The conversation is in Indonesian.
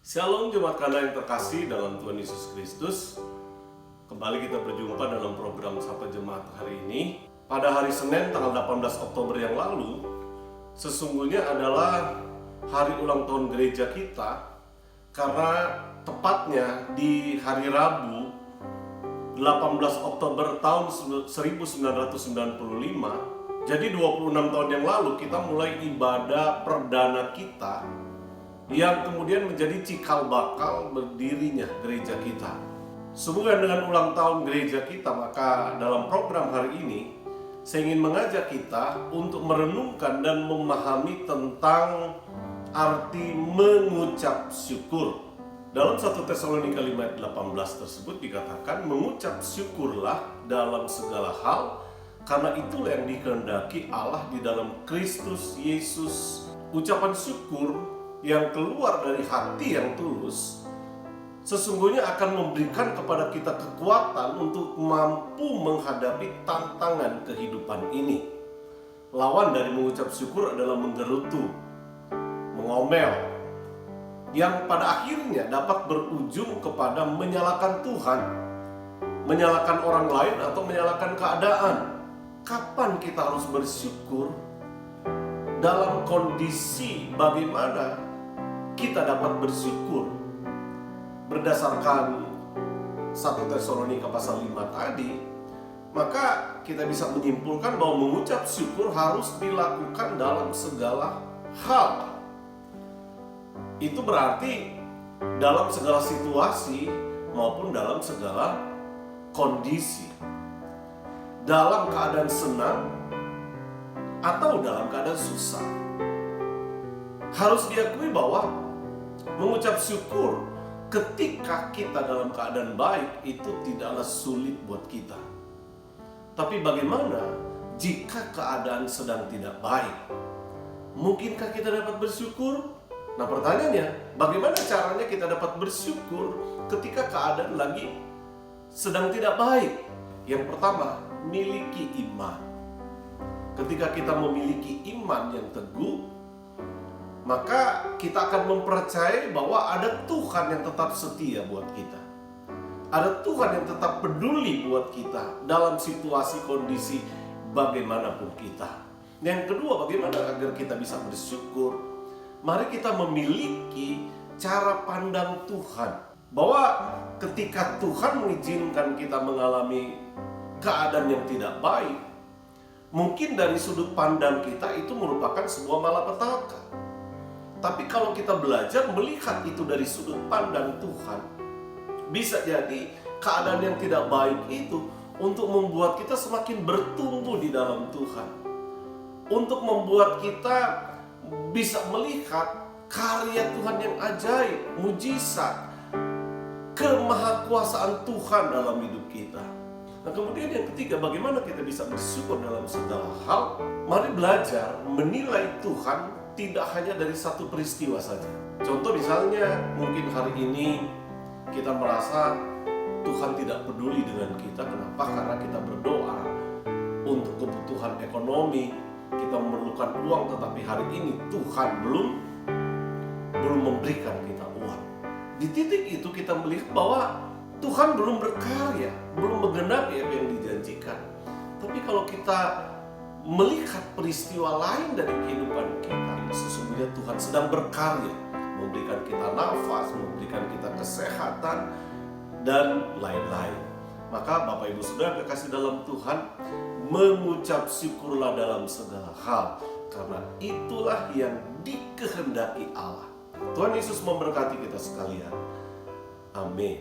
Shalom jemaat Kana yang terkasih dalam Tuhan Yesus Kristus. Kembali kita berjumpa dalam program Sapa Jemaat hari ini. Pada hari Senin tanggal 18 Oktober yang lalu, sesungguhnya adalah hari ulang tahun gereja kita, karena tepatnya di hari Rabu 18 Oktober tahun 1995. Jadi 26 tahun yang lalu kita mulai ibadah perdana kita, yang kemudian menjadi cikal bakal berdirinya gereja kita. Sehubungan dengan ulang tahun gereja kita, maka dalam program hari ini saya ingin mengajak kita untuk merenungkan dan memahami tentang arti mengucap syukur. Dalam 1 Tesalonika 5 ayat 18 tersebut dikatakan, mengucap syukurlah dalam segala hal, karena itulah yang dikehendaki Allah di dalam Kristus Yesus. Ucapan syukur yang keluar dari hati yang tulus sesungguhnya akan memberikan kepada kita kekuatan untuk mampu menghadapi tantangan kehidupan ini. Lawan dari mengucap syukur adalah menggerutu, mengomel, yang pada akhirnya dapat berujung kepada menyalahkan Tuhan, menyalahkan orang lain, atau menyalahkan keadaan. Kapan kita harus bersyukur? Dalam kondisi bagaimana kita dapat bersyukur? Berdasarkan 1 Tesalonika pasal 5 tadi, maka kita bisa menyimpulkan bahwa mengucap syukur harus dilakukan dalam segala hal. Itu berarti dalam segala situasi maupun dalam segala kondisi. Dalam keadaan senang atau dalam keadaan susah. Harus diakui bahwa mengucap syukur ketika kita dalam keadaan baik itu tidaklah sulit buat kita. Tapi bagaimana jika keadaan sedang tidak baik? Mungkinkah kita dapat bersyukur? Nah, pertanyaannya, bagaimana caranya kita dapat bersyukur ketika keadaan lagi sedang tidak baik? Yang pertama, miliki iman. Ketika kita memiliki iman yang teguh, maka kita akan mempercayai bahwa ada Tuhan yang tetap setia buat kita. Ada Tuhan yang tetap peduli buat kita dalam situasi kondisi bagaimanapun kita. Yang kedua, bagaimana agar kita bisa bersyukur? Mari kita memiliki cara pandang Tuhan. Bahwa ketika Tuhan mengizinkan kita mengalami keadaan yang tidak baik, mungkin dari sudut pandang kita itu merupakan sebuah malapetaka. Tapi kalau kita belajar melihat itu dari sudut pandang Tuhan, bisa jadi keadaan yang tidak baik itu untuk membuat kita semakin bertumbuh di dalam Tuhan. Untuk membuat kita bisa melihat karya Tuhan yang ajaib, mujizat, kemahakuasaan Tuhan dalam hidup kita. Nah, kemudian yang ketiga, bagaimana kita bisa bersyukur dalam segala hal? Mari belajar menilai Tuhan tidak hanya dari satu peristiwa saja. Contoh misalnya, mungkin hari ini kita merasa Tuhan tidak peduli dengan kita. Kenapa? Karena kita berdoa untuk kebutuhan ekonomi, kita memerlukan uang, tetapi hari ini Tuhan belum memberikan kita uang. Di titik itu kita melihat bahwa Tuhan belum berkarya, belum menggenapi apa yang dijanjikan. Tapi kalau kita melihat peristiwa lain dari kehidupan kita, sesungguhnya Tuhan sedang berkarya, memberikan kita nafas, memberikan kita kesehatan, dan lain-lain. Maka Bapak Ibu Saudara kekasih dalam Tuhan, mengucap syukurlah dalam segala hal, karena itulah yang dikehendaki Allah. Tuhan Yesus memberkati kita sekalian. Amin.